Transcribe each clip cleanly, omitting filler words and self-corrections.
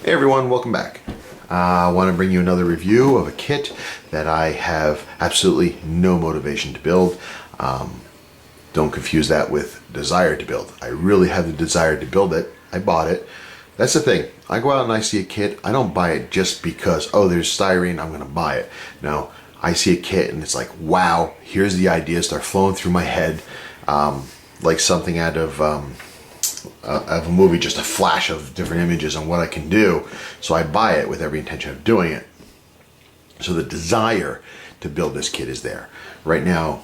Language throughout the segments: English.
Hey everyone, welcome back. I want to bring you another review of a kit that I have absolutely no motivation to build. Don't confuse that with desire to build. I really have the desire to build it. I bought it. That's the thing. I go out and I see a kit. I don't buy it just because, oh, there's styrene, I'm going to buy it. No, I see a kit and it's like, wow, here's the ideas. They're flowing through my head like something out of a movie, just a flash of different images on what I can do. So I buy it with every intention of doing it. So the desire to build this kit is there. Right now,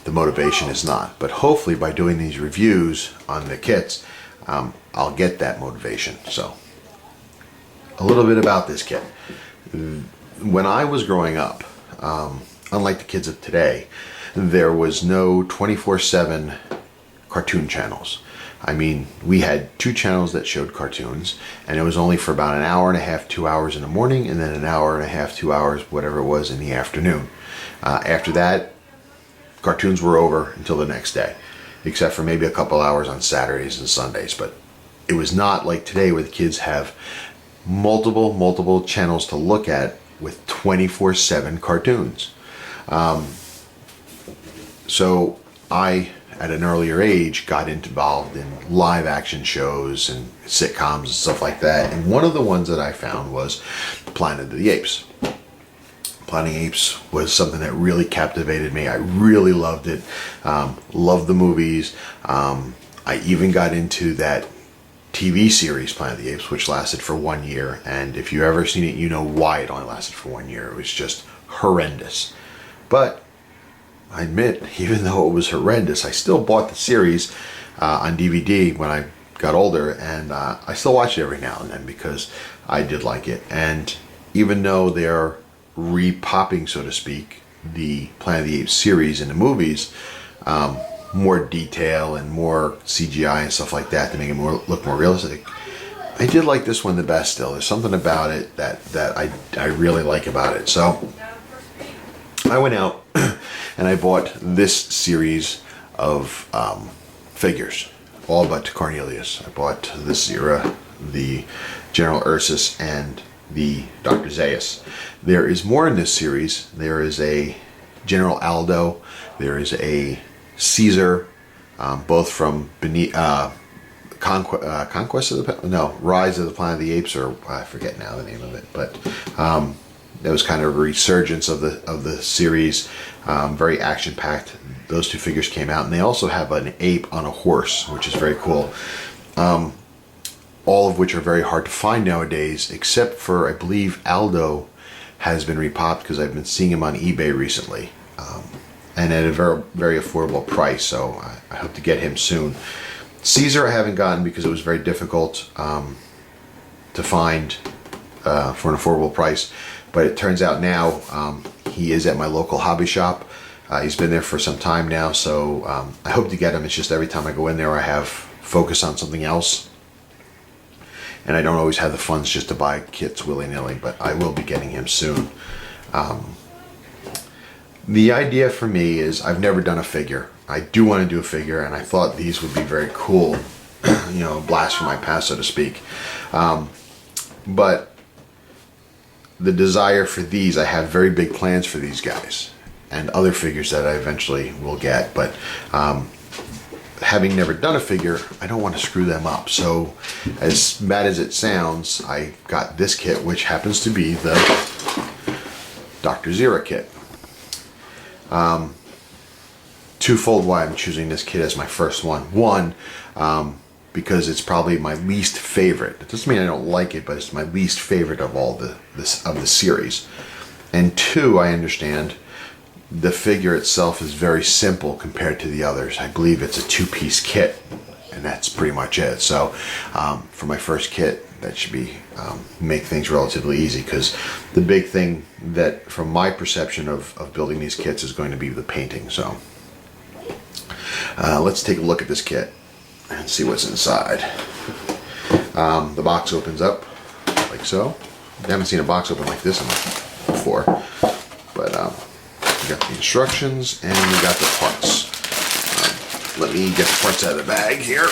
the motivation is not. But hopefully by doing these reviews on the kits, I'll get that motivation. So a little bit about this kit. When I was growing up, unlike the kids of today, there was no 24/7 cartoon channels. I mean, we had 2 channels that showed cartoons, and it was only for about an hour and a half, 2 hours in the morning, and then an hour and a half, 2 hours, whatever it was, in the afternoon. After that, cartoons were over until the next day, except for maybe a couple hours on Saturdays and Sundays. But it was not like today where the kids have multiple channels to look at with 24/7 cartoons. So I, at an earlier age, got involved in live action shows and sitcoms and stuff like that. And one of the ones that I found was Planet of the Apes. Planet of the Apes was something that really captivated me. I really loved it. Loved the movies. I even got into that TV series, Planet of the Apes, which lasted for 1 year. And if you've ever seen it, you know why it only lasted for 1 year. It was just horrendous. But I admit, even though it was horrendous, I still bought the series on DVD when I got older, and I still watch it every now and then because I did like it. And even though they're re-popping, so to speak, the Planet of the Apes series in the movies, more detail and more CGI and stuff like that to make it look more realistic, I did like this one the best still. There's something about it that I really like about it. So I went out and I bought this series of figures, all but Cornelius. I bought the Zira, the General Ursus, and the Dr. Zaius. There is more in this series. There is a General Aldo. There is a Caesar, both from Conquest of the Rise of the Planet of the Apes, or I forget now the name of it, but that was kind of a resurgence of the series. Very action packed. Those 2 figures came out, and they also have an ape on a horse, which is very cool. All of which are very hard to find nowadays, except for, I believe, Aldo has been repopped because I've been seeing him on eBay recently, and at a very affordable price. So I hope to get him soon. Caesar I haven't gotten because it was very difficult to find for an affordable price. But it turns out now he is at my local hobby shop. He's been there for some time now, so I hope to get him. It's just every time I go in there I have focus on something else, and I don't always have the funds just to buy kits willy-nilly, but I will be getting him soon. The idea for me is, I've never done a figure. I do want to do a figure, and I thought these would be very cool, you know, blast from my past, so to speak. But the desire for these, I have very big plans for these guys and other figures that I eventually will get. But having never done a figure, I don't want to screw them up. So as bad as it sounds, I got this kit, which happens to be the Dr. Zira kit. Twofold why I'm choosing this kit as my first one. One, because it's probably my least favorite. It doesn't mean I don't like it, but it's my least favorite of all the series. And 2, I understand the figure itself is very simple compared to the others. I believe it's a 2-piece kit, and that's pretty much it. So for my first kit, that should be make things relatively easy, because the big thing that, from my perception of building these kits, is going to be the painting. So let's take a look at this kit and see what's inside. The box opens up like so. I haven't seen a box open like this before, but we got the instructions and we got the parts. Let me get the parts out of the bag here.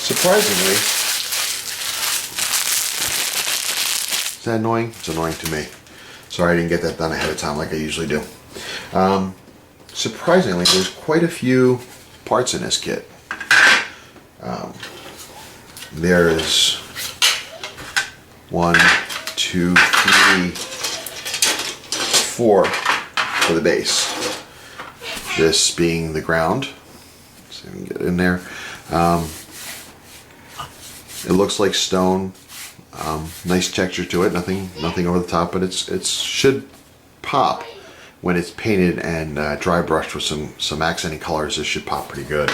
surprisingly, is that annoying? It's annoying to me. Sorry I didn't get that done ahead of time like I usually do. Surprisingly, there's quite a few parts in this kit. There is 1, 2, 3, 4 for the base. This being the ground. So we can get in there. It looks like stone. Nice texture to it. Nothing over the top, but it should pop when it's painted and dry brushed with some accenting colors. This should pop pretty good.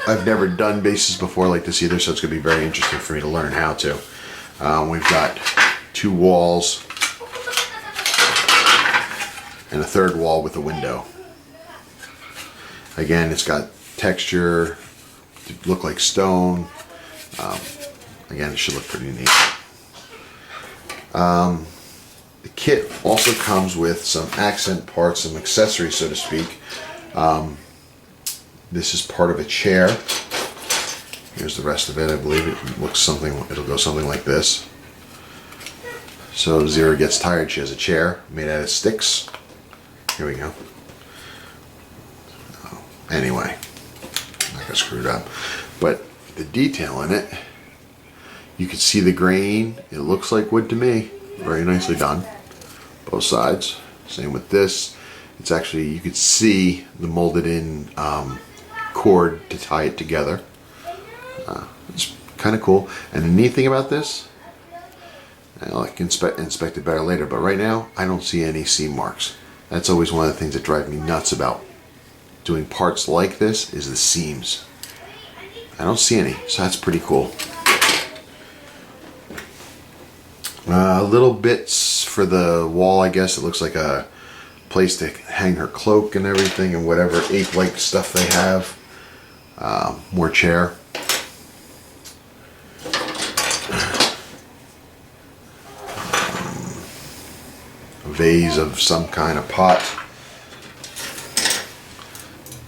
I've never done bases before like this either, so it's going to be very interesting for me to learn how to. We've got 2 walls and a 3rd wall with a window. Again, it's got texture to look like stone. Again, it should look pretty neat. The kit also comes with some accent parts, some accessories, so to speak. This is part of a chair. Here's the rest of it. I believe it'll go something like this. So Zira gets tired. She has a chair made out of sticks. Here we go. Anyway, I got screwed up. But the detail in it, you can see the grain. It looks like wood to me. Very nicely done. Both sides. Same with this. It's actually, you could see the molded in cord to tie it together. It's kind of cool. And the neat thing about this, I can inspect it better later, but right now I don't see any seam marks. That's always one of the things that drive me nuts about doing parts like this, is the seams. I don't see any, so that's pretty cool. Little bits for the wall, I guess. It looks like a place to hang her cloak and everything, and whatever ape-like stuff they have. More chair. A vase of some kind of pot.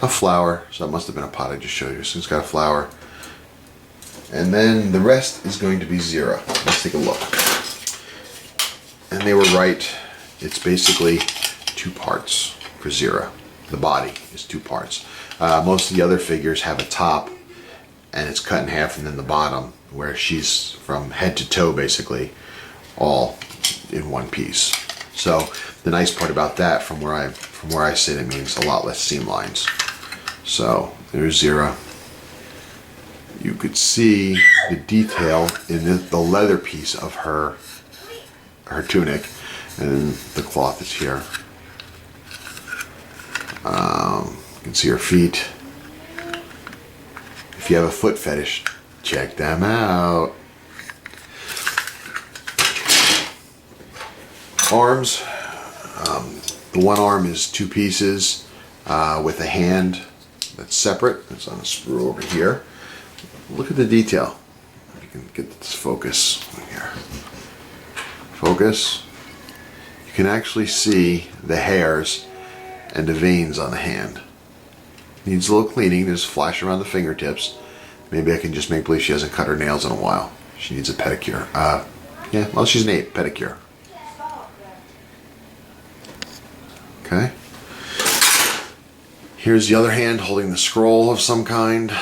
A flower. So that must have been a pot I just showed you. So it's got a flower. And then the rest is going to be Zira. Let's take a look. And they were right. It's basically 2 parts for Zira. The body is 2 parts. Most of the other figures have a top and it's cut in half, and then the bottom, where she's from head to toe basically all in one piece. So the nice part about that, from where I sit, it means a lot less seam lines. So there's Zira. You could see the detail in the leather piece of her tunic, and the cloth is here. You can see her feet. If you have a foot fetish, check them out. Arms. The one arm is 2 pieces with a hand that's separate. It's on a sprue over here. Look at the detail. You can get this focus here. Focus. You can actually see the hairs and the veins on the hand. Needs a little cleaning. There's flash around the fingertips. Maybe I can just make believe she hasn't cut her nails in a while. She needs a pedicure. Yeah, well, she's an ape. Pedicure. Okay. Here's the other hand holding the scroll of some kind.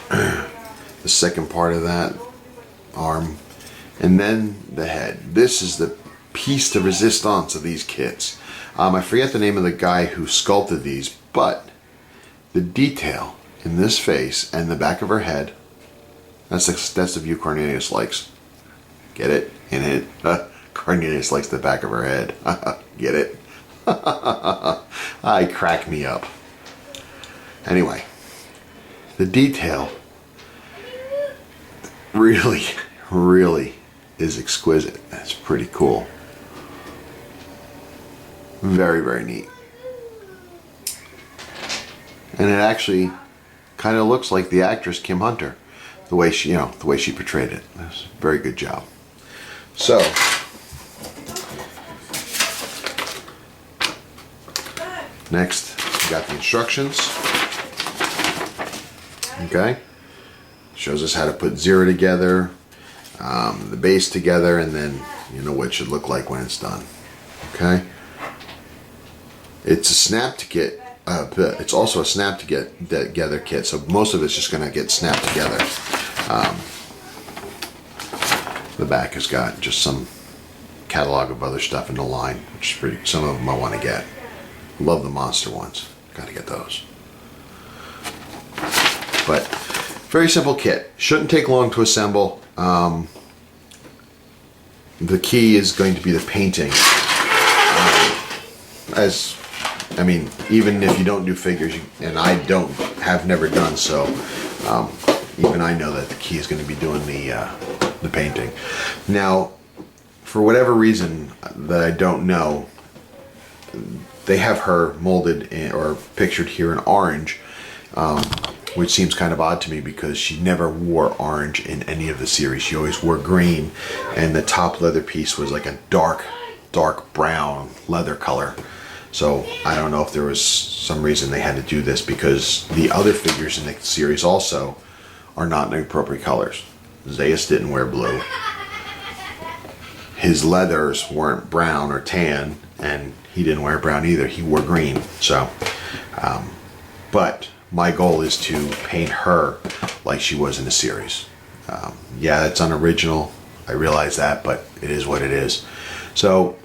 The second part of that arm. And then the head. This is the piece de resistance of these kits. I forget the name of the guy who sculpted these, but the detail in this face and the back of her head, that's the view Cornelius likes. Get it? In it. Cornelius likes the back of her head. Get it? I crack me up. Anyway, the detail really, really is exquisite. That's pretty cool. Very, very neat. And it actually kind of looks like the actress Kim Hunter, the way she portrayed it. That's a very good job. So, next, you got the instructions. Okay. Shows us how to put Zira together, the base together, and then you know what it should look like when it's done. Okay. It's a snap to get. It's also a snap to get together kit, so most of it's just going to get snapped together. The back has got just some catalog of other stuff in the line, which is pretty. Some of them I want to get. Love the monster ones. Got to get those. But very simple kit. Shouldn't take long to assemble. The key is going to be the painting. Even if you don't do figures, and I have never done so, even I know that the key is going to be doing the painting. Now, for whatever reason that I don't know, they have her molded or pictured here in orange, which seems kind of odd to me because she never wore orange in any of the series. She always wore green, and the top leather piece was like a dark brown leather color. So I don't know if there was some reason they had to do this, because the other figures in the series also are not in appropriate colors. Zeus didn't wear blue. His leathers weren't brown or tan, and he didn't wear brown either. He wore green. So, but my goal is to paint her like she was in the series. Yeah, it's unoriginal. I realize that, but it is what it is. So,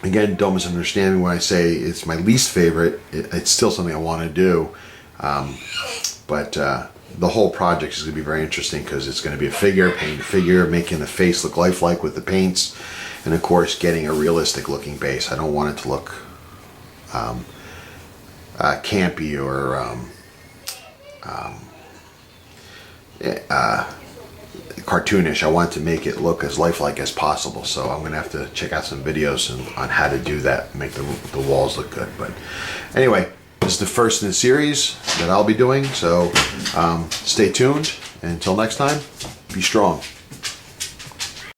again, don't misunderstand me when I say it's my least favorite. It's still something I want to do. But the whole project is going to be very interesting, because it's going to be a figure, painting a figure, making the face look lifelike with the paints, and of course getting a realistic looking base. I don't want it to look campy or cartoonish. I want to make it look as lifelike as possible, so I'm gonna have to check out some videos on how to do that, make the walls look good. But anyway, this is the first in the series that I'll be doing, so stay tuned. Until next time, be strong.